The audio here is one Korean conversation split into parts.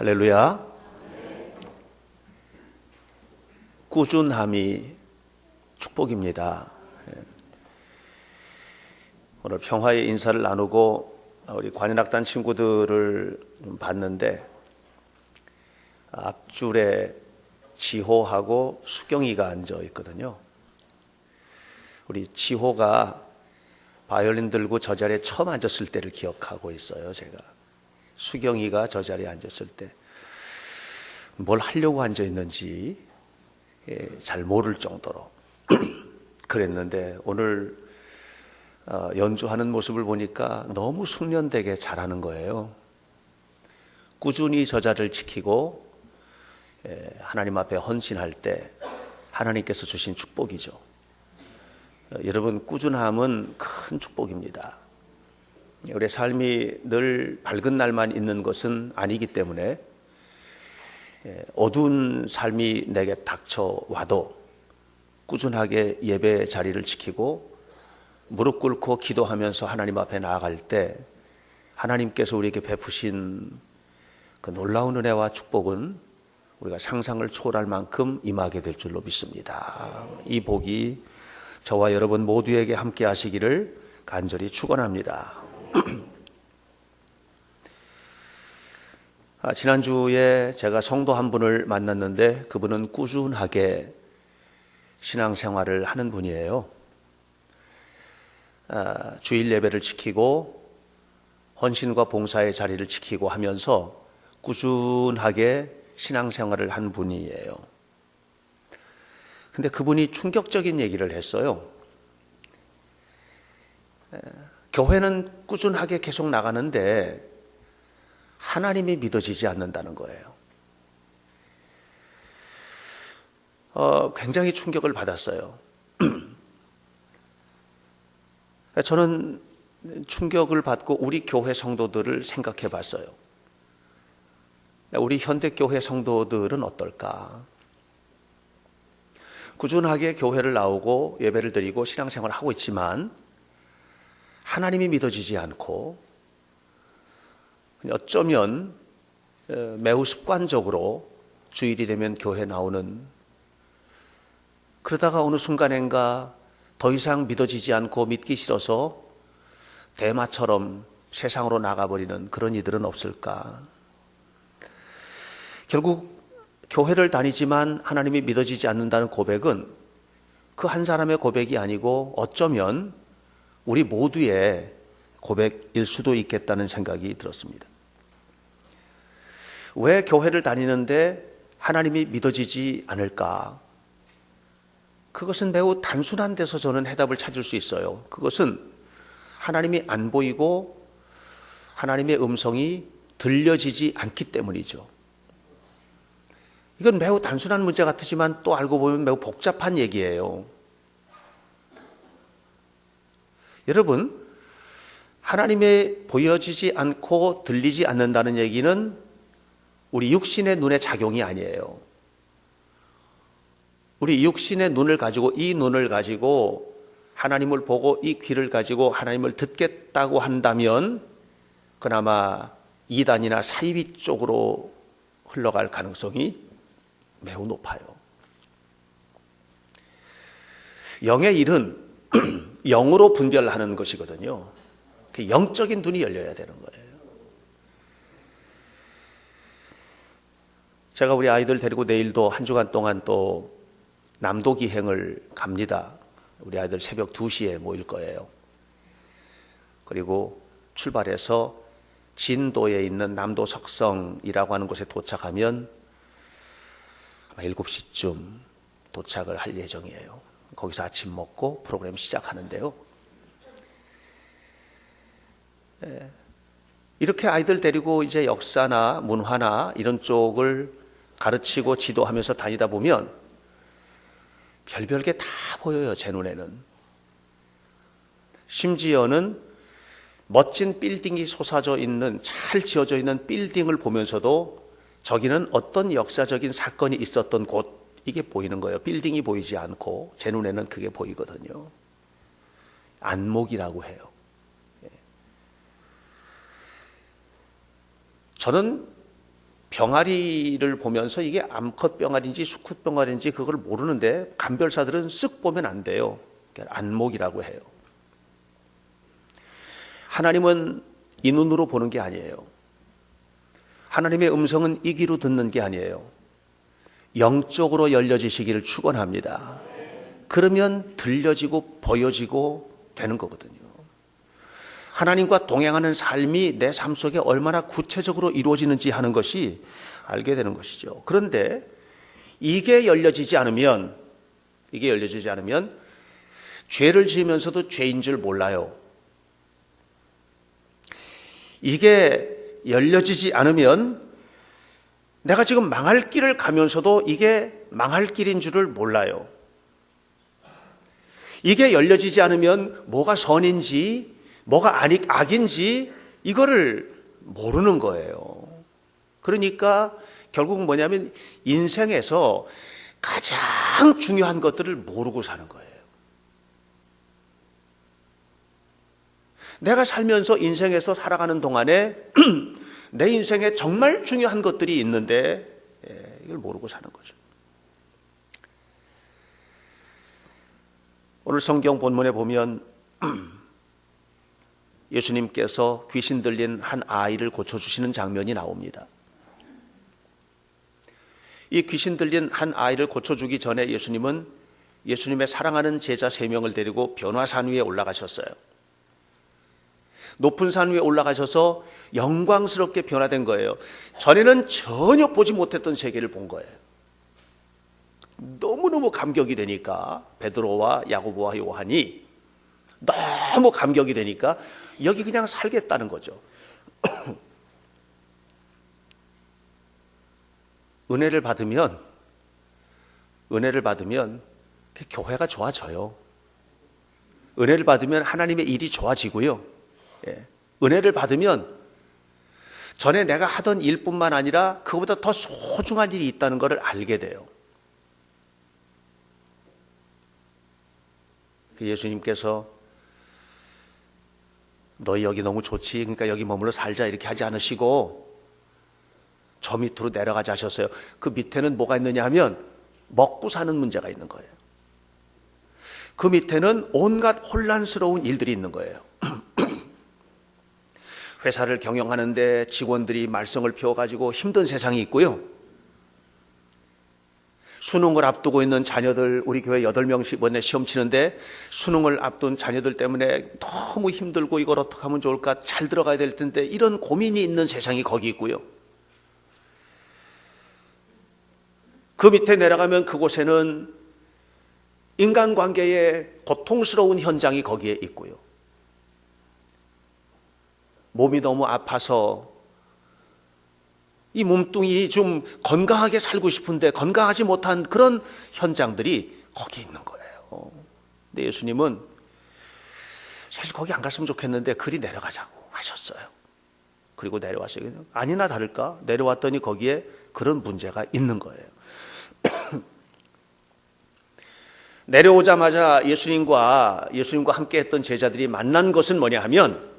할렐루야. 꾸준함이 축복입니다. 오늘 평화의 인사를 나누고 우리 관현악단 친구들을 봤는데 앞줄에 지호하고 수경이가 앉아 있거든요. 우리 지호가 바이올린 들고 저 자리에 처음 앉았을 때를 기억하고 있어요. 제가 수경이가 저 자리에 앉았을 때 뭘 하려고 앉아 있는지 잘 모를 정도로 그랬는데 오늘 연주하는 모습을 보니까 너무 숙련되게 잘하는 거예요. 꾸준히 저 자리를 지키고 하나님 앞에 헌신할 때 하나님께서 주신 축복이죠. 여러분, 꾸준함은 큰 축복입니다. 우리의 삶이 늘 밝은 날만 있는 것은 아니기 때문에 어두운 삶이 내게 닥쳐와도 꾸준하게 예배 자리를 지키고 무릎 꿇고 기도하면서 하나님 앞에 나아갈 때 하나님께서 우리에게 베푸신 그 놀라운 은혜와 축복은 우리가 상상을 초월할 만큼 임하게 될 줄로 믿습니다. 이 복이 저와 여러분 모두에게 함께 하시기를 간절히 축원합니다. 지난주에 제가 성도 한 분을 만났는데 그분은 꾸준하게 신앙생활을 하는 분이에요. 주일 예배를 지키고 헌신과 봉사의 자리를 지키고 하면서 꾸준하게 신앙생활을 한 분이에요. 근데 그분이 충격적인 얘기를 했어요. 교회는 꾸준하게 계속 나가는데 하나님이 믿어지지 않는다는 거예요. 굉장히 충격을 받았어요. 저는 충격을 받고 우리 교회 성도들을 생각해 봤어요. 우리 현대교회 성도들은 어떨까? 꾸준하게 교회를 나오고 예배를 드리고 신앙생활을 하고 있지만 하나님이 믿어지지 않고 어쩌면 매우 습관적으로 주일이 되면 교회 나오는, 그러다가 어느 순간엔가 더 이상 믿어지지 않고 믿기 싫어서 대마처럼 세상으로 나가버리는 그런 이들은 없을까? 결국 교회를 다니지만 하나님이 믿어지지 않는다는 고백은 그 한 사람의 고백이 아니고 어쩌면 우리 모두의 고백일 수도 있겠다는 생각이 들었습니다. 왜 교회를 다니는데 하나님이 믿어지지 않을까? 그것은 매우 단순한 데서 저는 해답을 찾을 수 있어요. 그것은 하나님이 안 보이고 하나님의 음성이 들려지지 않기 때문이죠. 이건 매우 단순한 문제 같지만 또 알고 보면 매우 복잡한 얘기예요. 여러분, 하나님의 보여지지 않고 들리지 않는다는 얘기는 우리 육신의 눈의 작용이 아니에요. 우리 육신의 눈을 가지고, 이 눈을 가지고 하나님을 보고 이 귀를 가지고 하나님을 듣겠다고 한다면 그나마 이단이나 사이비 쪽으로 흘러갈 가능성이 매우 높아요. 영의 일은 영으로 분별하는 것이거든요. 영적인 눈이 열려야 되는 거예요. 제가 우리 아이들 데리고 내일도 한 주간 동안 또 남도 기행을 갑니다. 우리 아이들 새벽 2시에 모일 거예요. 그리고 출발해서 진도에 있는 남도 석성이라고 하는 곳에 도착하면 아마 7시쯤 도착을 할 예정이에요. 거기서 아침 먹고 프로그램 시작하는데요. 이렇게 아이들 데리고 이제 역사나 문화나 이런 쪽을 가르치고 지도하면서 다니다 보면 별별 게 다 보여요, 제 눈에는. 심지어는 멋진 빌딩이 솟아져 있는, 잘 지어져 있는 빌딩을 보면서도 저기는 어떤 역사적인 사건이 있었던 곳, 이게 보이는 거예요. 빌딩이 보이지 않고 제 눈에는 그게 보이거든요. 안목이라고 해요. 저는 병아리를 보면서 이게 암컷 병아리인지 수컷 병아리인지 그걸 모르는데 감별사들은 쓱 보면 안 돼요. 안목이라고 해요. 하나님은 이 눈으로 보는 게 아니에요. 하나님의 음성은 이 귀로 듣는 게 아니에요. 영적으로 열려지시기를 축원합니다. 그러면 들려지고 보여지고 되는 거거든요. 하나님과 동행하는 삶이 내 삶 속에 얼마나 구체적으로 이루어지는지 하는 것이 알게 되는 것이죠. 그런데 이게 열려지지 않으면 죄를 지으면서도 죄인 줄 몰라요. 이게 열려지지 않으면 내가 지금 망할 길을 가면서도 이게 망할 길인 줄을 몰라요. 이게 열려지지 않으면 뭐가 선인지 뭐가 악인지 이거를 모르는 거예요. 그러니까 결국은 뭐냐면 인생에서 가장 중요한 것들을 모르고 사는 거예요. 내가 살면서 인생에서 살아가는 동안에 내 인생에 정말 중요한 것들이 있는데 이걸 모르고 사는 거죠. 오늘 성경 본문에 보면 예수님께서 귀신 들린 한 아이를 고쳐주시는 장면이 나옵니다. 이 귀신 들린 한 아이를 고쳐주기 전에 예수님은 예수님의 사랑하는 제자 3명을 데리고 변화산 위에 올라가셨어요. 높은 산 위에 올라가셔서 영광스럽게 변화된 거예요. 전에는 전혀 보지 못했던 세계를 본 거예요. 너무너무 감격이 되니까 베드로와 야고보와 요한이 너무 감격이 되니까 여기 그냥 살겠다는 거죠. 은혜를 받으면 교회가 좋아져요. 은혜를 받으면 하나님의 일이 좋아지고요. 은혜를 받으면 전에 내가 하던 일뿐만 아니라 그거보다 더 소중한 일이 있다는 것을 알게 돼요. 예수님께서 너희 여기 너무 좋지, 그러니까 여기 머물러 살자 이렇게 하지 않으시고 저 밑으로 내려가자 하셨어요. 그 밑에는 뭐가 있느냐 하면 먹고 사는 문제가 있는 거예요. 그 밑에는 온갖 혼란스러운 일들이 있는 거예요. 회사를 경영하는데 직원들이 말썽을 피워가지고 힘든 세상이 있고요. 수능을 앞두고 있는 자녀들, 우리 교회 8명 이번에 시험 치는데 수능을 앞둔 자녀들 때문에 너무 힘들고 이걸 어떻게 하면 좋을까, 잘 들어가야 될 텐데 이런 고민이 있는 세상이 거기 있고요. 그 밑에 내려가면 그곳에는 인간관계의 고통스러운 현장이 거기에 있고요. 몸이 너무 아파서 이 몸뚱이 좀 건강하게 살고 싶은데 건강하지 못한 그런 현장들이 거기 있는 거예요. 근데 예수님은 사실 거기 안 갔으면 좋겠는데 그리 내려가자고 하셨어요. 그리고 내려왔어요. 아니나 다를까 내려왔더니 거기에 그런 문제가 있는 거예요. 내려오자마자 예수님과 함께 했던 제자들이 만난 것은 뭐냐 하면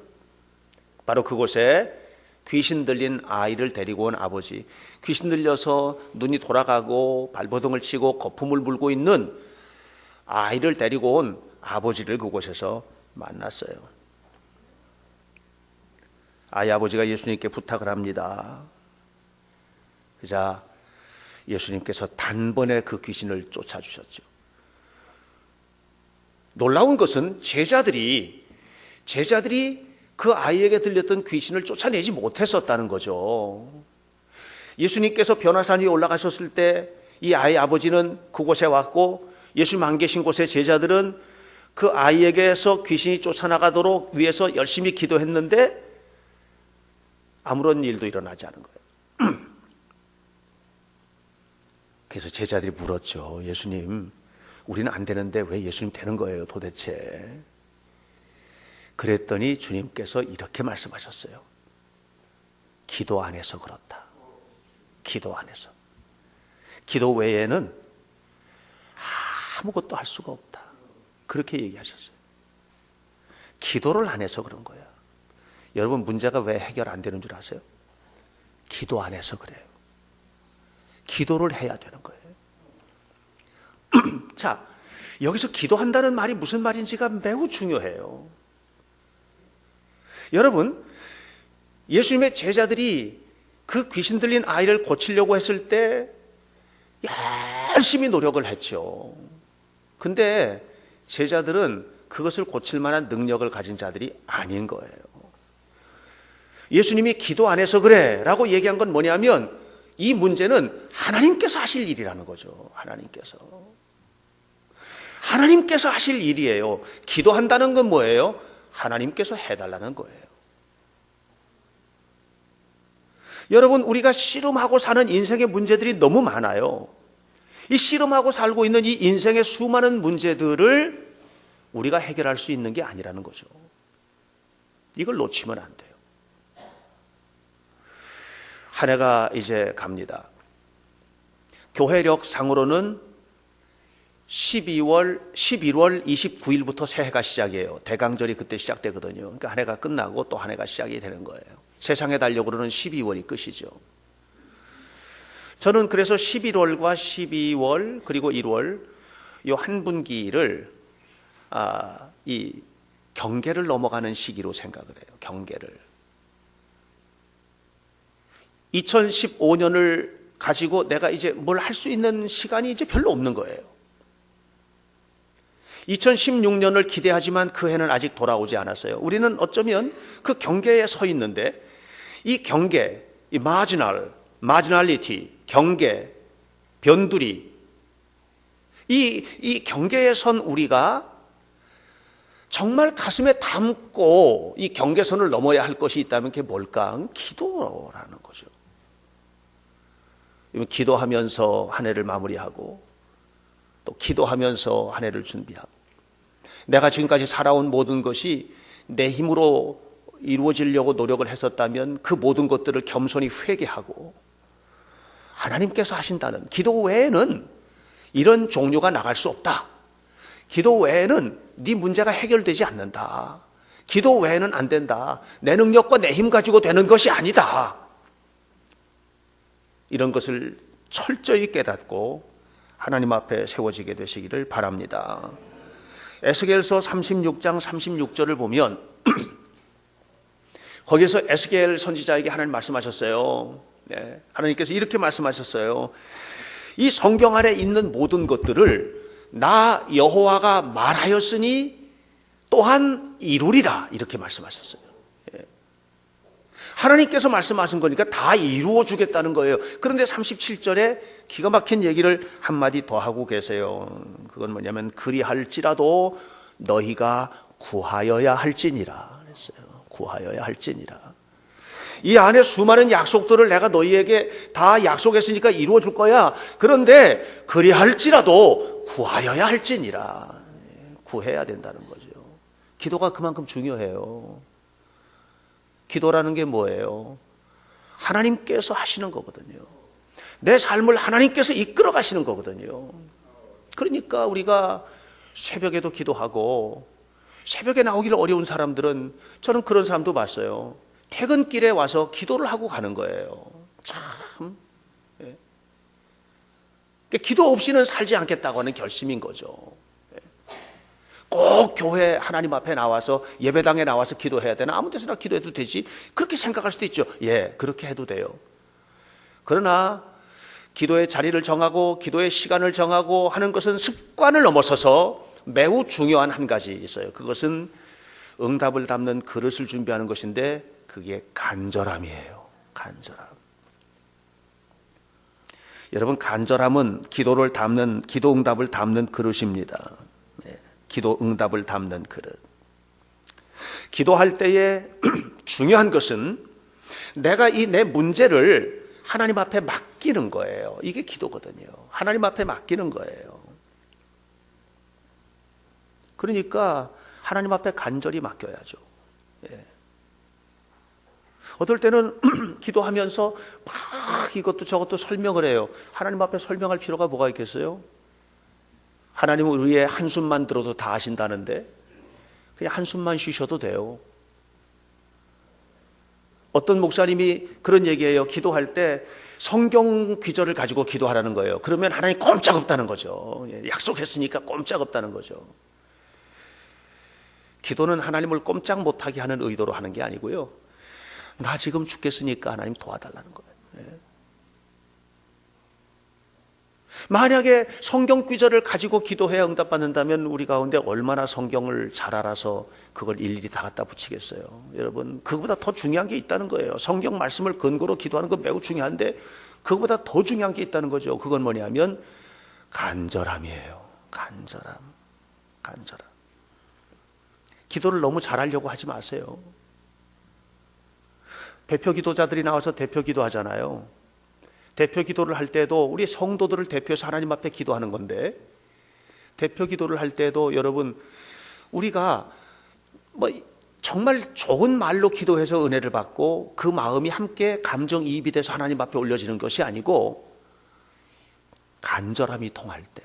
바로 그곳에 귀신 들린 아이를 데리고 온 아버지, 귀신 들려서 눈이 돌아가고 발버둥을 치고 거품을 불고 있는 아이를 데리고 온 아버지를 그곳에서 만났어요. 아이 아버지가 예수님께 부탁을 합니다. 그자 예수님께서 단번에 그 귀신을 쫓아주셨죠. 놀라운 것은 제자들이 그 아이에게 들렸던 귀신을 쫓아내지 못했었다는 거죠. 예수님께서 변화산 위에 올라가셨을 때 이 아이 아버지는 그곳에 왔고 예수님 안 계신 곳에 제자들은 그 아이에게서 귀신이 쫓아나가도록 위해서 열심히 기도했는데 아무런 일도 일어나지 않은 거예요. 그래서 제자들이 물었죠. 예수님, 우리는 안 되는데 왜 예수님 되는 거예요 도대체? 그랬더니 주님께서 이렇게 말씀하셨어요. 기도 안 해서 그렇다. 기도 안 해서. 기도 외에는 아무것도 할 수가 없다. 그렇게 얘기하셨어요. 기도를 안 해서 그런 거야. 여러분 문제가 왜 해결 안 되는 줄 아세요? 기도 안 해서 그래요. 기도를 해야 되는 거예요. 자, 여기서 기도한다는 말이 무슨 말인지가 매우 중요해요. 여러분, 예수님의 제자들이 그 귀신 들린 아이를 고치려고 했을 때 열심히 노력을 했죠. 근데 제자들은 그것을 고칠 만한 능력을 가진 자들이 아닌 거예요. 예수님이 기도 안 해서 그래 라고 얘기한 건 뭐냐면 이 문제는 하나님께서 하실 일이라는 거죠. 하나님께서 하실 일이에요. 기도한다는 건 뭐예요? 하나님께서 해달라는 거예요. 여러분, 우리가 씨름하고 사는 인생의 문제들이 너무 많아요. 이 씨름하고 살고 있는 이 인생의 수많은 문제들을 우리가 해결할 수 있는 게 아니라는 거죠. 이걸 놓치면 안 돼요. 한 해가 이제 갑니다. 교회력 상으로는 11월 29일부터 새해가 시작이에요. 대강절이 그때 시작되거든요. 그러니까 한 해가 끝나고 또 한 해가 시작이 되는 거예요. 세상의 달력으로는 12월이 끝이죠. 저는 그래서 11월과 12월 그리고 1월 이 한 분기를 이 경계를 넘어가는 시기로 생각을 해요. 경계를. 2015년을 가지고 내가 이제 뭘 할 수 있는 시간이 이제 별로 없는 거예요. 2016년을 기대하지만 그 해는 아직 돌아오지 않았어요. 우리는 어쩌면 그 경계에 서 있는데 이 경계, 이 마지널리티, 경계, 변두리, 이 경계에 선 우리가 정말 가슴에 담고 이 경계선을 넘어야 할 것이 있다면 그게 뭘까? 기도라는 거죠. 기도하면서 한 해를 마무리하고 또 기도하면서 한 해를 준비하고 내가 지금까지 살아온 모든 것이 내 힘으로 이루어지려고 노력을 했었다면 그 모든 것들을 겸손히 회개하고 하나님께서 하신다는 기도 외에는 이런 종류가 나갈 수 없다. 기도 외에는 네 문제가 해결되지 않는다. 기도 외에는 안 된다. 내 능력과 내 힘 가지고 되는 것이 아니다. 이런 것을 철저히 깨닫고 하나님 앞에 세워지게 되시기를 바랍니다. 에스겔서 36장 36절을 보면 거기서 에스겔 선지자에게 하나님 말씀하셨어요. 네, 하나님께서 이렇게 말씀하셨어요. 이 성경 안에 있는 모든 것들을 나 여호와가 말하였으니 또한 이루리라 이렇게 말씀하셨어요. 하나님께서 말씀하신 거니까 다 이루어 주겠다는 거예요. 그런데 37절에 기가 막힌 얘기를 한마디 더 하고 계세요. 그건 뭐냐면 그리할지라도 너희가 구하여야 할지니라 그랬어요. 구하여야 할지니라. 이 안에 수많은 약속들을 내가 너희에게 다 약속했으니까 이루어 줄 거야. 그런데 그리할지라도 구하여야 할지니라. 구해야 된다는 거죠. 기도가 그만큼 중요해요. 기도라는 게 뭐예요? 하나님께서 하시는 거거든요. 내 삶을 하나님께서 이끌어 가시는 거거든요. 그러니까 우리가 새벽에도 기도하고 새벽에 나오기를 어려운 사람들은 저는 그런 사람도 봤어요. 퇴근길에 와서 기도를 하고 가는 거예요. 참. 기도 없이는 살지 않겠다고 하는 결심인 거죠. 꼭 교회 하나님 앞에 나와서 예배당에 나와서 기도해야 되나? 아무 데서나 기도해도 되지. 그렇게 생각할 수도 있죠. 예, 그렇게 해도 돼요. 그러나 기도의 자리를 정하고 기도의 시간을 정하고 하는 것은 습관을 넘어서서 매우 중요한 한 가지 있어요. 그것은 응답을 담는 그릇을 준비하는 것인데 그게 간절함이에요. 간절함. 여러분, 간절함은 기도 응답을 담는 그릇입니다. 기도 응답을 담는 그릇. 기도할 때에 중요한 것은 내가 이 내 문제를 하나님 앞에 맡기는 거예요. 이게 기도거든요. 하나님 앞에 맡기는 거예요. 그러니까 하나님 앞에 간절히 맡겨야죠. 예. 어떨 때는 기도하면서 막 이것도 저것도 설명을 해요. 하나님 앞에 설명할 필요가 뭐가 있겠어요? 하나님은 우리의 한숨만 들어도 다 아신다는데 그냥 한숨만 쉬셔도 돼요. 어떤 목사님이 그런 얘기해요. 기도할 때 성경 귀절을 가지고 기도하라는 거예요. 그러면 하나님 꼼짝없다는 거죠. 약속했으니까 꼼짝없다는 거죠. 기도는 하나님을 꼼짝 못하게 하는 의도로 하는 게 아니고요. 나 지금 죽겠으니까 하나님 도와달라는 거예요. 만약에 성경 귀절을 가지고 기도해야 응답받는다면 우리 가운데 얼마나 성경을 잘 알아서 그걸 일일이 다 갖다 붙이겠어요. 여러분, 그거보다 더 중요한 게 있다는 거예요. 성경 말씀을 근거로 기도하는 건 매우 중요한데 그거보다 더 중요한 게 있다는 거죠. 그건 뭐냐면 간절함이에요. 간절함. 기도를 너무 잘하려고 하지 마세요. 대표 기도자들이 나와서 대표 기도하잖아요. 대표 기도를 할 때도 우리 성도들을 대표해서 하나님 앞에 기도하는 건데, 대표 기도를 할 때도 여러분, 우리가 정말 좋은 말로 기도해서 은혜를 받고 그 마음이 함께 감정이입이 돼서 하나님 앞에 올려지는 것이 아니고 간절함이 통할 때,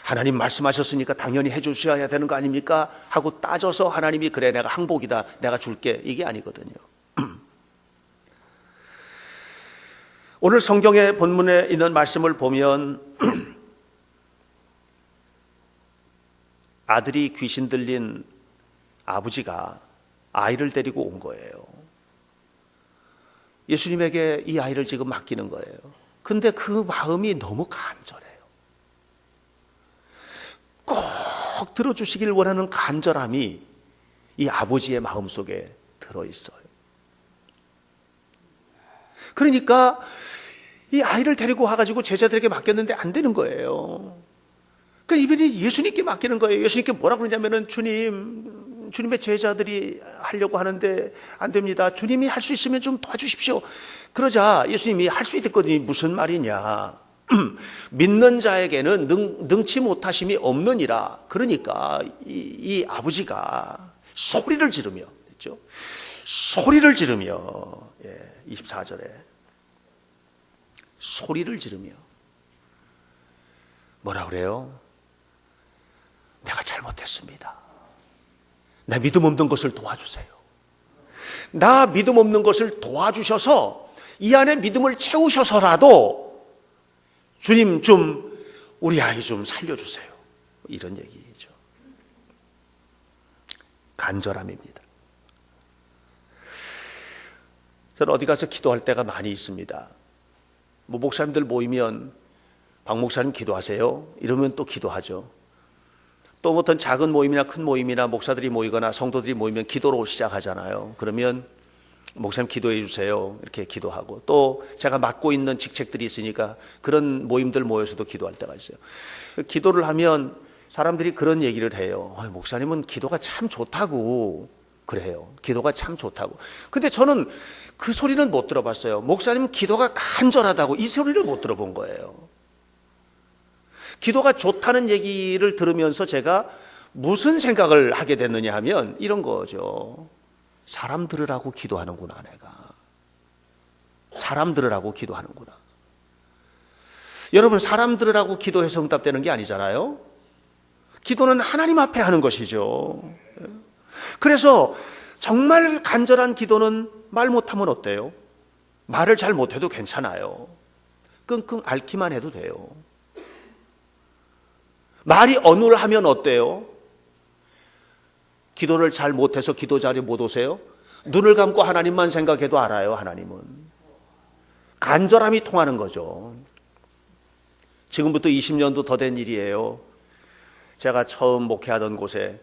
하나님 말씀하셨으니까 당연히 해주셔야 되는 거 아닙니까? 하고 따져서 하나님이 그래 내가 항복이다 내가 줄게 이게 아니거든요. 오늘 성경의 본문에 있는 말씀을 보면 아들이 귀신 들린 아버지가 아이를 데리고 온 거예요. 예수님에게 이 아이를 지금 맡기는 거예요. 근데 그 마음이 너무 간절해요. 꼭 들어주시길 원하는 간절함이 이 아버지의 마음속에 들어있어요. 그러니까 이 아이를 데리고 와가지고 제자들에게 맡겼는데 안 되는 거예요. 그러니까 이분이 예수님께 맡기는 거예요. 예수님께 뭐라고 그러냐면은 주님의 제자들이 하려고 하는데 안 됩니다. 주님이 할 수 있으면 좀 도와주십시오. 그러자 예수님이 할 수 있거든요. 무슨 말이냐. 믿는 자에게는 능치 못하심이 없느니라. 그러니까 이 아버지가 소리를 지르며, 그렇죠? 소리를 지르며, 24절에 소리를 지르며 뭐라 그래요? 내가 잘못했습니다. 나 믿음 없는 것을 도와주세요. 나 믿음 없는 것을 도와주셔서 이 안에 믿음을 채우셔서라도 주님 좀 우리 아이 좀 살려주세요. 이런 얘기죠. 간절함입니다. 저는 어디 가서 기도할 때가 많이 있습니다. 목사님들 모이면 박 목사님 기도하세요. 이러면 또 기도하죠. 또 어떤 작은 모임이나 큰 모임이나 목사들이 모이거나 성도들이 모이면 기도로 시작하잖아요. 그러면 목사님 기도해 주세요. 이렇게 기도하고 또 제가 맡고 있는 직책들이 있으니까 그런 모임들 모여서도 기도할 때가 있어요. 기도를 하면 사람들이 그런 얘기를 해요. 목사님은 기도가 참 좋다고 그래요. 기도가 참 좋다고. 근데 저는 그 소리는 못 들어봤어요. 목사님 기도가 간절하다고 이 소리를 못 들어본 거예요. 기도가 좋다는 얘기를 들으면서 제가 무슨 생각을 하게 됐느냐 하면 이런 거죠. 사람 들으라고 기도하는구나 내가. 사람 들으라고 기도하는구나. 여러분 사람 들으라고 기도해서 응답되는 게 아니잖아요. 기도는 하나님 앞에 하는 것이죠. 그래서 정말 간절한 기도는 말 못하면 어때요? 말을 잘 못해도 괜찮아요. 끙끙 앓기만 해도 돼요. 말이 어눌하면 어때요? 기도를 잘 못해서 기도 자리에 못 오세요? 눈을 감고 하나님만 생각해도 알아요. 하나님은 간절함이 통하는 거죠. 지금부터 20년도 더 된 일이에요. 제가 처음 목회하던 곳에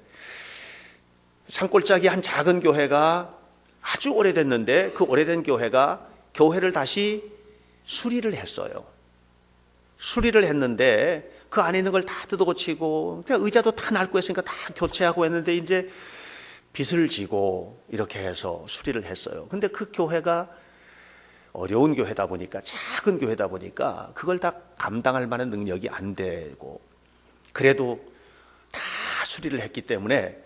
산골짜기 한 작은 교회가 아주 오래됐는데 그 오래된 교회가 교회를 다시 수리를 했어요. 수리를 했는데 그 안에 있는 걸 다 뜯어고치고 그냥 의자도 다 낡고 했으니까 다 교체하고 했는데 이제 빚을 지고 이렇게 해서 수리를 했어요. 근데 그 교회가 어려운 교회다 보니까 작은 교회다 보니까 그걸 다 감당할 만한 능력이 안 되고 그래도 다 수리를 했기 때문에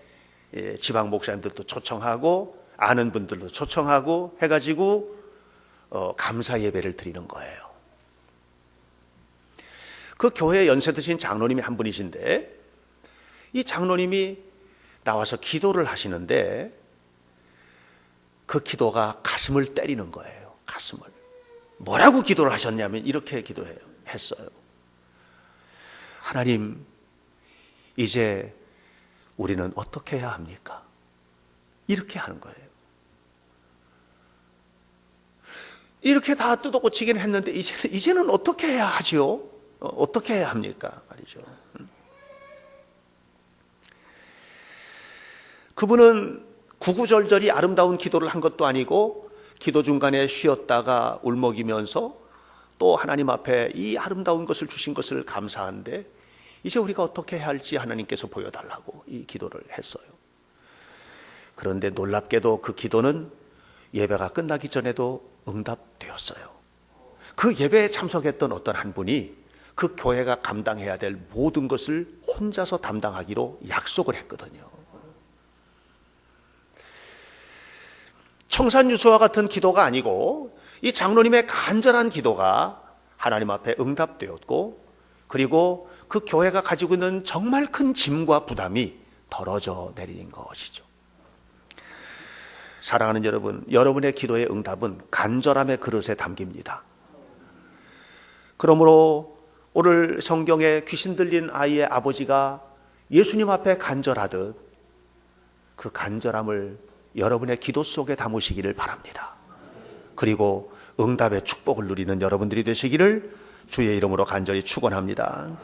지방 목사님들도 초청하고 아는 분들도 초청하고 해가지고 감사 예배를 드리는 거예요. 그 교회 연세 드신 장로님이 한 분이신데 이 장로님이 나와서 기도를 하시는데 그 기도가 가슴을 때리는 거예요. 가슴을. 뭐라고 기도를 하셨냐면 이렇게 했어요. 하나님, 이제 우리는 어떻게 해야 합니까? 이렇게 하는 거예요. 이렇게 다 뜯어고치기는 했는데 이제는 어떻게 해야 하죠? 어떻게 해야 합니까? 말이죠. 그분은 구구절절이 아름다운 기도를 한 것도 아니고 기도 중간에 쉬었다가 울먹이면서 또 하나님 앞에 이 아름다운 것을 주신 것을 감사한데 이제 우리가 어떻게 해야 할지 하나님께서 보여달라고 이 기도를 했어요. 그런데 놀랍게도 그 기도는 예배가 끝나기 전에도 응답되었어요. 그 예배에 참석했던 어떤 한 분이 그 교회가 감당해야 될 모든 것을 혼자서 담당하기로 약속을 했거든요. 청산유수와 같은 기도가 아니고 이 장로님의 간절한 기도가 하나님 앞에 응답되었고, 그리고 그 교회가 가지고 있는 정말 큰 짐과 부담이 덜어져 내린 것이죠. 사랑하는 여러분, 여러분의 기도의 응답은 간절함의 그릇에 담깁니다. 그러므로 오늘 성경에 귀신 들린 아이의 아버지가 예수님 앞에 간절하듯 그 간절함을 여러분의 기도 속에 담으시기를 바랍니다. 그리고 응답의 축복을 누리는 여러분들이 되시기를 주의 이름으로 간절히 축원합니다.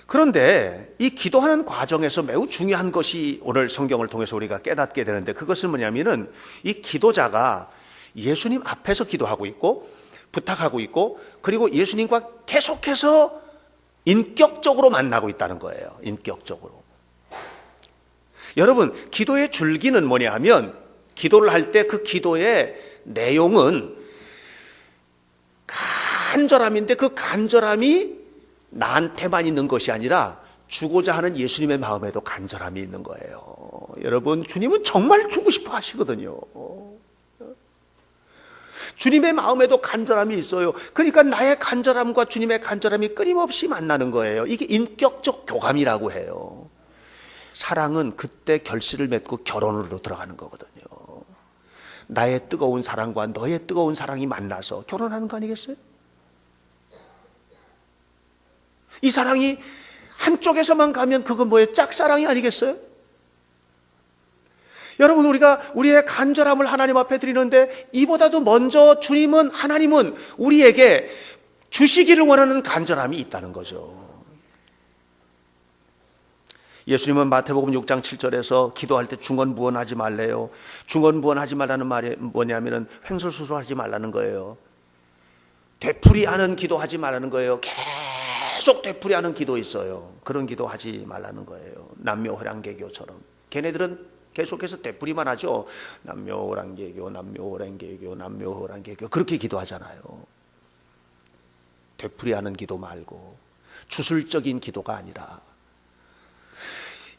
그런데 이 기도하는 과정에서 매우 중요한 것이 오늘 성경을 통해서 우리가 깨닫게 되는데, 그것은 뭐냐면은 이 기도자가 예수님 앞에서 기도하고 있고 부탁하고 있고, 그리고 예수님과 계속해서 인격적으로 만나고 있다는 거예요. 인격적으로. 여러분, 기도의 줄기는 뭐냐 하면, 기도를 할 때 그 기도의 내용은 간절함인데 그 간절함이 나한테만 있는 것이 아니라 주고자 하는 예수님의 마음에도 간절함이 있는 거예요. 여러분, 주님은 정말 주고 싶어 하시거든요. 주님의 마음에도 간절함이 있어요. 그러니까 나의 간절함과 주님의 간절함이 끊임없이 만나는 거예요. 이게 인격적 교감이라고 해요. 사랑은 그때 결실을 맺고 결혼으로 들어가는 거거든요. 나의 뜨거운 사랑과 너의 뜨거운 사랑이 만나서 결혼하는 거 아니겠어요? 이 사랑이 한쪽에서만 가면 그건 뭐예요? 짝사랑이 아니겠어요? 여러분, 우리가 우리의 간절함을 하나님 앞에 드리는데 이보다도 먼저 하나님은 우리에게 주시기를 원하는 간절함이 있다는 거죠. 예수님은 마태복음 6장 7절에서 기도할 때 중언부언하지 말래요. 중언부언하지 말라는 말이 뭐냐면은 횡설수설하지 말라는 거예요. 되풀이하는 기도하지 말라는 거예요. 계속 되풀이하는 기도 있어요. 그런 기도하지 말라는 거예요. 남묘호랑개교처럼. 걔네들은 계속해서 되풀이만 하죠. 남묘호랑개교, 남묘호랑개교, 남묘호랑개교. 그렇게 기도하잖아요. 되풀이하는 기도 말고 주술적인 기도가 아니라,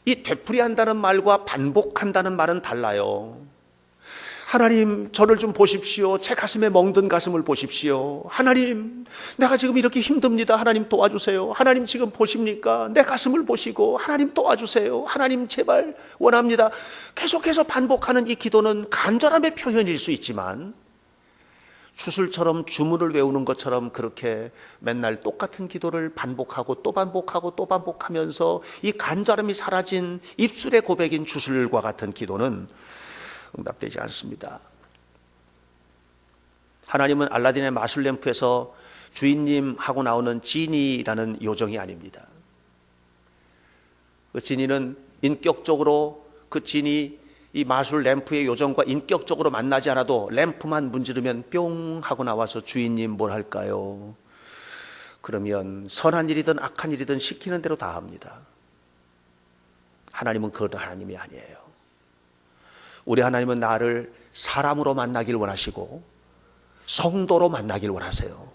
이 되풀이한다는 말과 반복한다는 말은 달라요. 하나님, 저를 좀 보십시오. 제 가슴에 멍든 가슴을 보십시오. 하나님, 내가 지금 이렇게 힘듭니다. 하나님 도와주세요. 하나님 지금 보십니까? 내 가슴을 보시고 하나님 도와주세요. 하나님 제발 원합니다. 계속해서 반복하는 이 기도는 간절함의 표현일 수 있지만, 주술처럼 주문을 외우는 것처럼 그렇게 맨날 똑같은 기도를 반복하고 또 반복하고 또 반복하면서 이 간절함이 사라진 입술의 고백인 주술과 같은 기도는 응답되지 않습니다. 하나님은 알라딘의 마술 램프에서 주인님 하고 나오는 지니라는 요정이 아닙니다. 그 지니는 인격적으로, 그 지니 이 마술 램프의 요정과 인격적으로 만나지 않아도 램프만 문지르면 뿅 하고 나와서 주인님 뭘 할까요? 그러면 선한 일이든 악한 일이든 시키는 대로 다 합니다. 하나님은 그런 하나님이 아니에요. 우리 하나님은 나를 사람으로 만나길 원하시고 성도로 만나길 원하세요.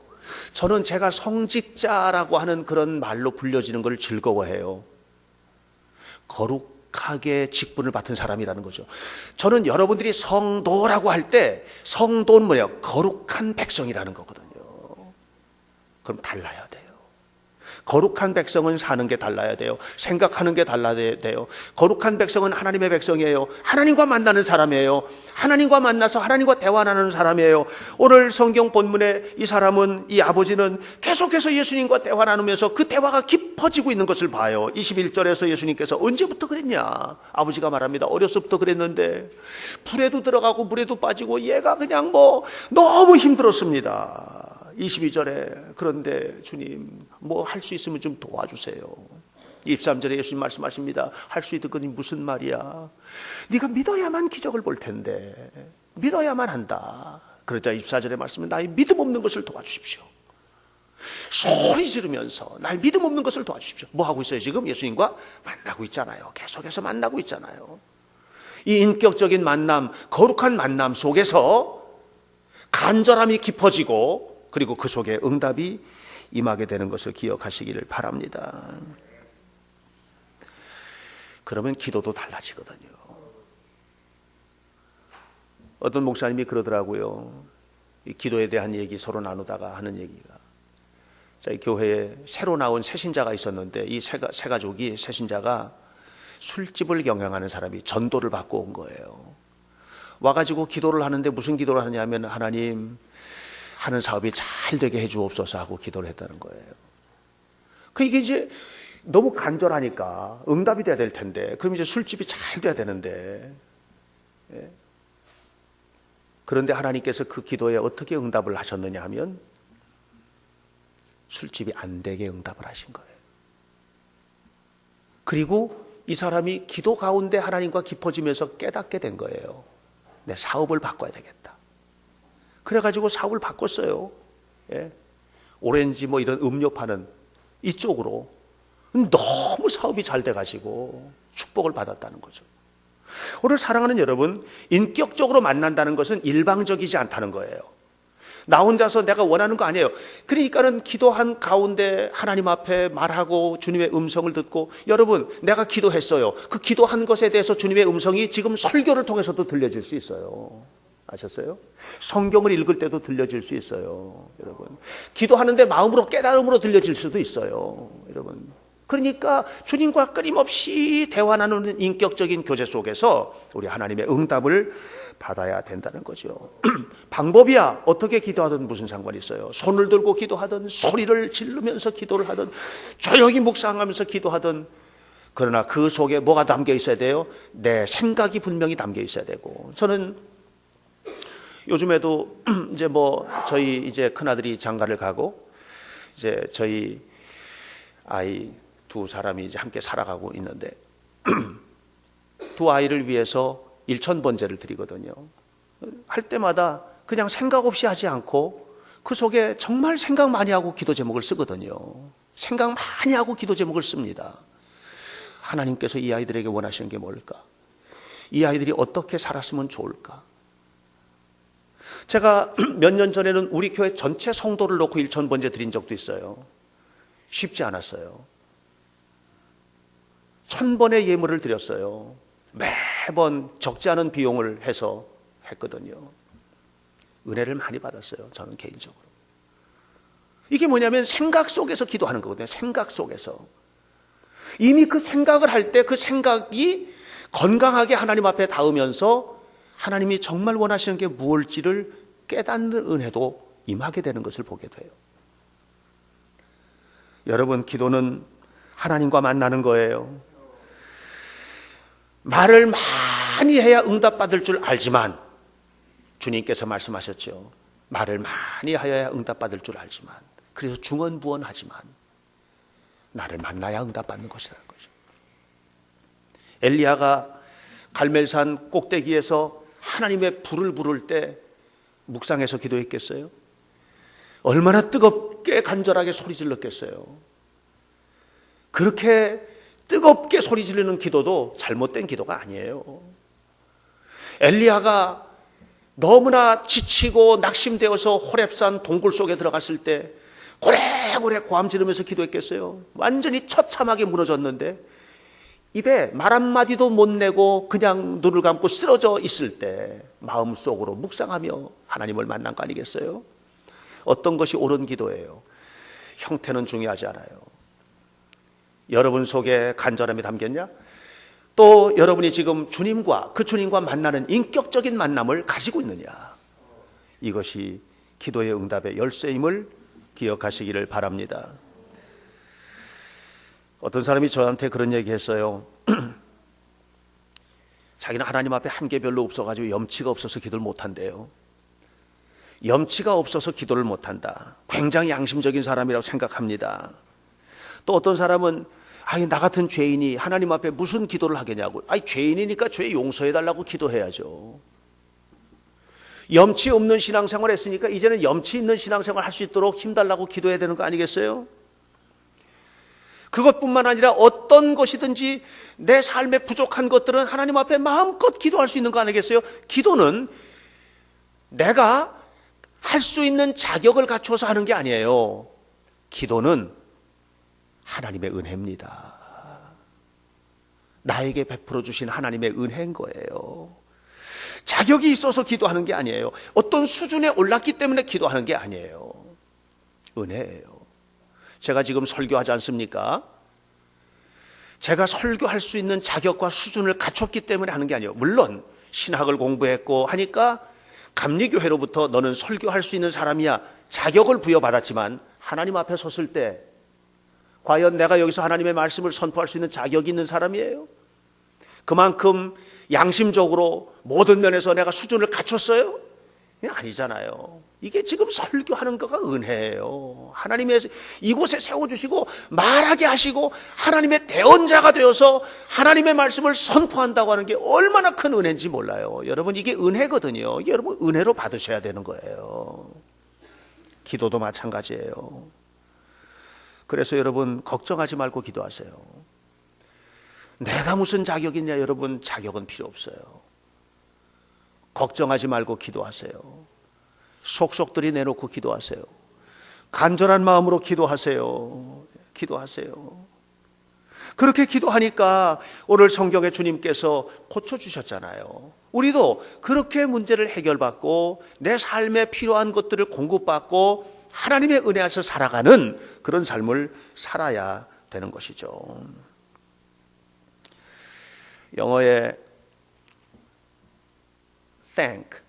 저는 제가 성직자라고 하는 그런 말로 불려지는 걸 즐거워해요. 거룩하게 직분을 맡은 사람이라는 거죠. 저는 여러분들이 성도라고 할 때 성도는 뭐예요? 거룩한 백성이라는 거거든요. 그럼 달라야 돼요. 거룩한 백성은 사는 게 달라야 돼요. 생각하는 게 달라야 돼요. 거룩한 백성은 하나님의 백성이에요. 하나님과 만나는 사람이에요. 하나님과 만나서 하나님과 대화 나누는 사람이에요. 오늘 성경 본문에 이 사람은, 이 아버지는 계속해서 예수님과 대화 나누면서 그 대화가 깊어지고 있는 것을 봐요. 21절에서 예수님께서 언제부터 그랬냐? 아버지가 말합니다. 어려서부터 그랬는데 불에도 들어가고 물에도 빠지고 얘가 그냥 너무 힘들었습니다. 22절에 그런데 주님 뭐 할 수 있으면 좀 도와주세요. 23절에 예수님 말씀하십니다. 할 수 있는 건 무슨 말이야? 네가 믿어야만 기적을 볼 텐데 믿어야만 한다. 그러자 24절에 말씀은 나의 믿음 없는 것을 도와주십시오. 소리 지르면서 나의 믿음 없는 것을 도와주십시오. 뭐 하고 있어요? 지금 예수님과 만나고 있잖아요. 계속해서 만나고 있잖아요. 이 인격적인 만남, 거룩한 만남 속에서 간절함이 깊어지고 그리고 그 속에 응답이 임하게 되는 것을 기억하시기를 바랍니다. 그러면 기도도 달라지거든요. 어떤 목사님이 그러더라고요. 이 기도에 대한 얘기 서로 나누다가 하는 얘기가, 이 교회에 새로 나온 새신자가 있었는데 이 새 가족이, 새신자가 술집을 경영하는 사람이 전도를 받고 온 거예요. 와가지고 기도를 하는데 무슨 기도를 하냐면 하나님 하는 사업이 잘 되게 해주옵소서 하고 기도를 했다는 거예요. 이게 이제 너무 간절하니까 응답이 돼야 될 텐데, 그럼 이제 술집이 잘 돼야 되는데, 예. 그런데 하나님께서 그 기도에 어떻게 응답을 하셨느냐 하면 술집이 안 되게 응답을 하신 거예요. 그리고 이 사람이 기도 가운데 하나님과 깊어지면서 깨닫게 된 거예요. 내 사업을 바꿔야 되겠다. 그래가지고 사업을 바꿨어요. 예. 오렌지 이런 음료 파는 이쪽으로. 너무 사업이 잘 돼가지고 축복을 받았다는 거죠. 오늘 사랑하는 여러분, 인격적으로 만난다는 것은 일방적이지 않다는 거예요. 나 혼자서 내가 원하는 거 아니에요. 그러니까는 기도한 가운데 하나님 앞에 말하고 주님의 음성을 듣고, 여러분 내가 기도했어요. 그 기도한 것에 대해서 주님의 음성이 지금 설교를 통해서도 들려질 수 있어요. 아셨어요? 성경을 읽을 때도 들려질 수 있어요. 여러분 기도하는데 마음으로 깨달음으로 들려질 수도 있어요. 여러분 그러니까 주님과 끊임없이 대화 나누는 인격적인 교제 속에서 우리 하나님의 응답을 받아야 된다는 거죠. 방법이야. 어떻게 기도하든 무슨 상관이 있어요. 손을 들고 기도하든 소리를 지르면서 기도를 하든 조용히 묵상하면서 기도하든, 그러나 그 속에 뭐가 담겨 있어야 돼요? 내 생각이 분명히 담겨 있어야 되고. 저는 요즘에도 이제 저희 이제 큰아들이 장가를 가고 이제 저희 아이 두 사람이 이제 함께 살아가고 있는데 두 아이를 위해서 일천번제를 드리거든요. 할 때마다 그냥 생각 없이 하지 않고 그 속에 정말 생각 많이 하고 기도 제목을 쓰거든요. 생각 많이 하고 기도 제목을 씁니다. 하나님께서 이 아이들에게 원하시는 게 뭘까? 이 아이들이 어떻게 살았으면 좋을까? 제가 몇 년 전에는 우리 교회 전체 성도를 놓고 일천번제 드린 적도 있어요. 쉽지 않았어요. 1000번의 예물을 드렸어요. 매번 적지 않은 비용을 해서 했거든요. 은혜를 많이 받았어요. 저는 개인적으로. 이게 뭐냐면 생각 속에서 기도하는 거거든요. 생각 속에서. 이미 그 생각을 할 때 그 생각이 건강하게 하나님 앞에 닿으면서 하나님이 정말 원하시는 게 무엇일지를 깨닫는 은혜도 임하게 되는 것을 보게 돼요. 여러분 기도는 하나님과 만나는 거예요. 말을 많이 해야 응답받을 줄 알지만, 주님께서 말씀하셨죠. 말을 많이 하여야 응답받을 줄 알지만, 그래서 중언부언하지만 나를 만나야 응답받는 것이라는 거죠. 엘리야가 갈멜산 꼭대기에서 하나님의 불을 부를 때 묵상해서 기도했겠어요? 얼마나 뜨겁게 간절하게 소리 질렀겠어요? 그렇게 뜨겁게 소리 지르는 기도도 잘못된 기도가 아니에요. 엘리야가 너무나 지치고 낙심되어서 호렙산 동굴 속에 들어갔을 때 고래고래 고함 지르면서 기도했겠어요? 완전히 처참하게 무너졌는데 입에 말 한마디도 못 내고 그냥 눈을 감고 쓰러져 있을 때 마음속으로 묵상하며 하나님을 만난 거 아니겠어요? 어떤 것이 옳은 기도예요? 형태는 중요하지 않아요. 여러분 속에 간절함이 담겼냐? 또 여러분이 지금 주님과 그 주님과 만나는 인격적인 만남을 가지고 있느냐? 이것이 기도의 응답의 열쇠임을 기억하시기를 바랍니다. 어떤 사람이 저한테 그런 얘기 했어요. 자기는 하나님 앞에 한계 별로 없어가지고 염치가 없어서 기도를 못한대요. 염치가 없어서 기도를 못한다. 굉장히 양심적인 사람이라고 생각합니다. 또 어떤 사람은 나 같은 죄인이 하나님 앞에 무슨 기도를 하겠냐고. 죄인이니까 죄 용서해달라고 기도해야죠. 염치 없는 신앙생활을 했으니까 이제는 염치 있는 신앙생활을 할 수 있도록 힘달라고 기도해야 되는 거 아니겠어요? 그것뿐만 아니라 어떤 것이든지 내 삶에 부족한 것들은 하나님 앞에 마음껏 기도할 수 있는 거 아니겠어요? 기도는 내가 할 수 있는 자격을 갖춰서 하는 게 아니에요. 기도는 하나님의 은혜입니다. 나에게 베풀어 주신 하나님의 은혜인 거예요. 자격이 있어서 기도하는 게 아니에요. 어떤 수준에 올랐기 때문에 기도하는 게 아니에요. 은혜예요. 제가 지금 설교하지 않습니까? 제가 설교할 수 있는 자격과 수준을 갖췄기 때문에 하는 게 아니에요. 물론 신학을 공부했고 하니까 감리교회로부터 너는 설교할 수 있는 사람이야 자격을 부여받았지만 하나님 앞에 섰을 때 과연 내가 여기서 하나님의 말씀을 선포할 수 있는 자격이 있는 사람이에요? 그만큼 양심적으로 모든 면에서 내가 수준을 갖췄어요? 아니잖아요. 이게 지금 설교하는 거가 은혜예요. 하나님의 이곳에 세워주시고 말하게 하시고 하나님의 대언자가 되어서 하나님의 말씀을 선포한다고 하는 게 얼마나 큰 은혜인지 몰라요. 여러분 이게 은혜거든요. 이게 여러분 은혜로 받으셔야 되는 거예요. 기도도 마찬가지예요. 그래서 여러분 걱정하지 말고 기도하세요. 내가 무슨 자격이 있냐? 여러분 자격은 필요 없어요. 걱정하지 말고 기도하세요. 속속들이 내놓고 기도하세요. 간절한 마음으로 기도하세요. 기도하세요. 그렇게 기도하니까 오늘 성경에 주님께서 고쳐주셨잖아요. 우리도 그렇게 문제를 해결받고 내 삶에 필요한 것들을 공급받고 하나님의 은혜 안에서 살아가는 그런 삶을 살아야 되는 것이죠. 영어에 thank,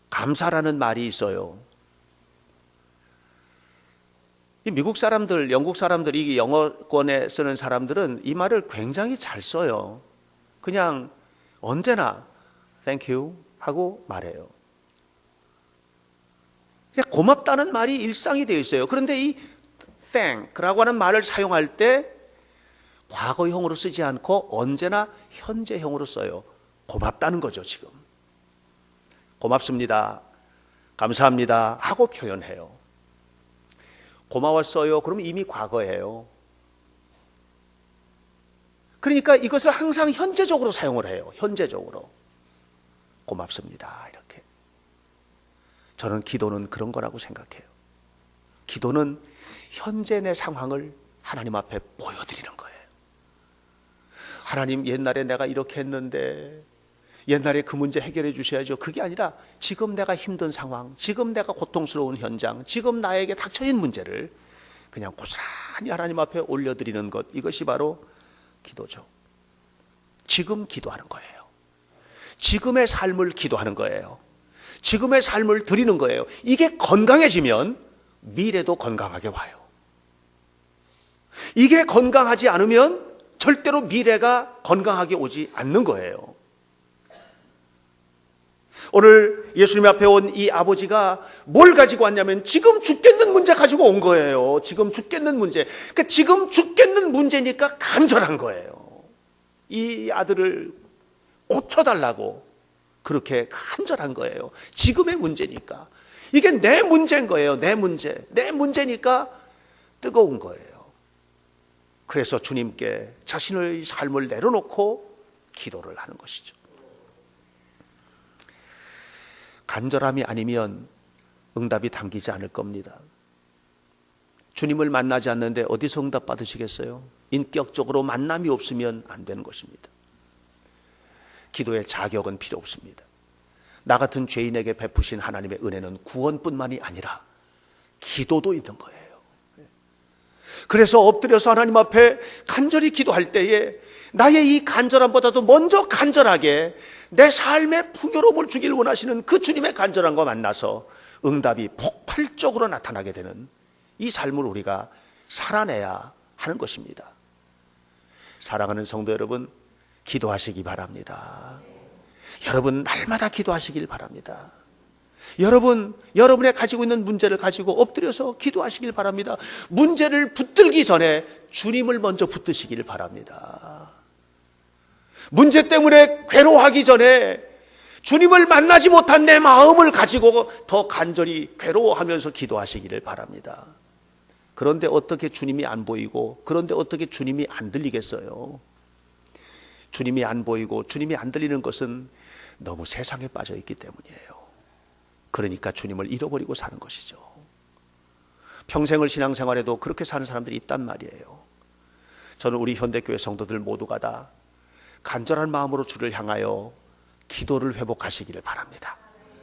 감사라는 말이 있어요. 미국 사람들, 영국 사람들이 영어권에 쓰는 사람들은 이 말을 굉장히 잘 써요. 그냥 언제나 thank you 하고 말해요. 그냥 고맙다는 말이 일상이 되어 있어요. 그런데 이 thank라고 하는 말을 사용할 때 과거형으로 쓰지 않고 언제나 현재형으로 써요. 고맙다는 거죠, 지금. 고맙습니다. 감사합니다. 하고 표현해요. 고마웠어요. 그러면 이미 과거예요. 그러니까 이것을 항상 현재적으로 사용을 해요. 현재적으로. 고맙습니다. 이렇게. 저는 기도는 그런 거라고 생각해요. 기도는 현재 내 상황을 하나님 앞에 보여드리는 거예요. 하나님, 옛날에 내가 이렇게 했는데 옛날에 그 문제 해결해 주셔야죠. 그게 아니라 지금 내가 힘든 상황, 지금 내가 고통스러운 현장, 지금 나에게 닥쳐진 문제를 그냥 고스란히 하나님 앞에 올려드리는 것, 이것이 바로 기도죠. 지금 기도하는 거예요. 지금의 삶을 기도하는 거예요. 지금의 삶을 드리는 거예요. 이게 건강해지면 미래도 건강하게 와요. 이게 건강하지 않으면 절대로 미래가 건강하게 오지 않는 거예요. 오늘 예수님 앞에 온 이 아버지가 뭘 가지고 왔냐면 지금 죽겠는 문제 가지고 온 거예요. 지금 죽겠는 문제. 그러니까 지금 죽겠는 문제니까 간절한 거예요. 이 아들을 고쳐달라고 그렇게 간절한 거예요. 지금의 문제니까. 이게 내 문제인 거예요. 내 문제. 내 문제니까 뜨거운 거예요. 그래서 주님께 자신의 삶을 내려놓고 기도를 하는 것이죠. 간절함이 아니면 응답이 담기지 않을 겁니다. 주님을 만나지 않는데 어디서 응답 받으시겠어요? 인격적으로 만남이 없으면 안 되는 것입니다. 기도의 자격은 필요 없습니다. 나 같은 죄인에게 베푸신 하나님의 은혜는 구원뿐만이 아니라 기도도 있는 거예요. 그래서 엎드려서 하나님 앞에 간절히 기도할 때에 나의 이 간절함보다도 먼저 간절하게 내 삶의 풍요로움을 주길 원하시는 그 주님의 간절함과 만나서 응답이 폭발적으로 나타나게 되는 이 삶을 우리가 살아내야 하는 것입니다. 사랑하는 성도 여러분, 기도하시기 바랍니다. 여러분 날마다 기도하시길 바랍니다. 여러분의 가지고 있는 문제를 가지고 엎드려서 기도하시길 바랍니다. 문제를 붙들기 전에 주님을 먼저 붙드시길 바랍니다. 문제 때문에 괴로워하기 전에 주님을 만나지 못한 내 마음을 가지고 더 간절히 괴로워하면서 기도하시기를 바랍니다. 그런데 어떻게 주님이 안 보이고, 그런데 어떻게 주님이 안 들리겠어요? 주님이 안 보이고 주님이 안 들리는 것은 너무 세상에 빠져 있기 때문이에요. 그러니까 주님을 잃어버리고 사는 것이죠. 평생을 신앙생활에도 그렇게 사는 사람들이 있단 말이에요. 저는 우리 현대교회 성도들 모두가 다 간절한 마음으로 주를 향하여 기도를 회복하시기를 바랍니다.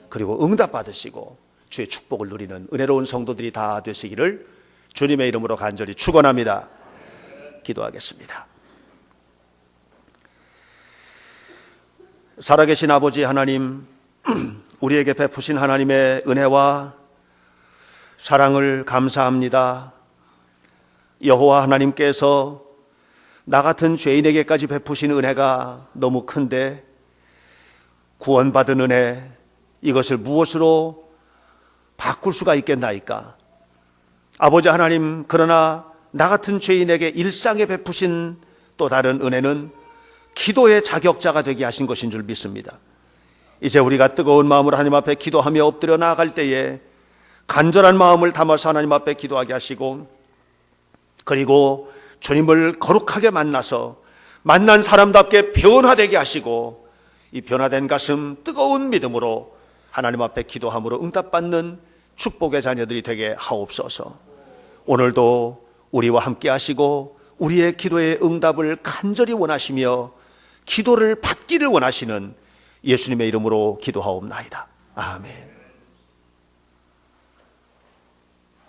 그리고 응답받으시고 주의 축복을 누리는 은혜로운 성도들이 다 되시기를 주님의 이름으로 간절히 축원합니다. 기도하겠습니다. 살아계신 아버지 하나님, 우리에게 베푸신 하나님의 은혜와 사랑을 감사합니다. 여호와 하나님께서 나 같은 죄인에게까지 베푸신 은혜가 너무 큰데 구원받은 은혜, 이것을 무엇으로 바꿀 수가 있겠나이까? 아버지 하나님, 그러나 나 같은 죄인에게 일상에 베푸신 또 다른 은혜는 기도의 자격자가 되게 하신 것인 줄 믿습니다. 이제 우리가 뜨거운 마음으로 하나님 앞에 기도하며 엎드려 나아갈 때에 간절한 마음을 담아서 하나님 앞에 기도하게 하시고, 그리고 주님을 거룩하게 만나서 만난 사람답게 변화되게 하시고, 이 변화된 가슴 뜨거운 믿음으로 하나님 앞에 기도함으로 응답받는 축복의 자녀들이 되게 하옵소서. 오늘도 우리와 함께 하시고 우리의 기도의 응답을 간절히 원하시며 기도를 받기를 원하시는 예수님의 이름으로 기도하옵나이다. 아멘.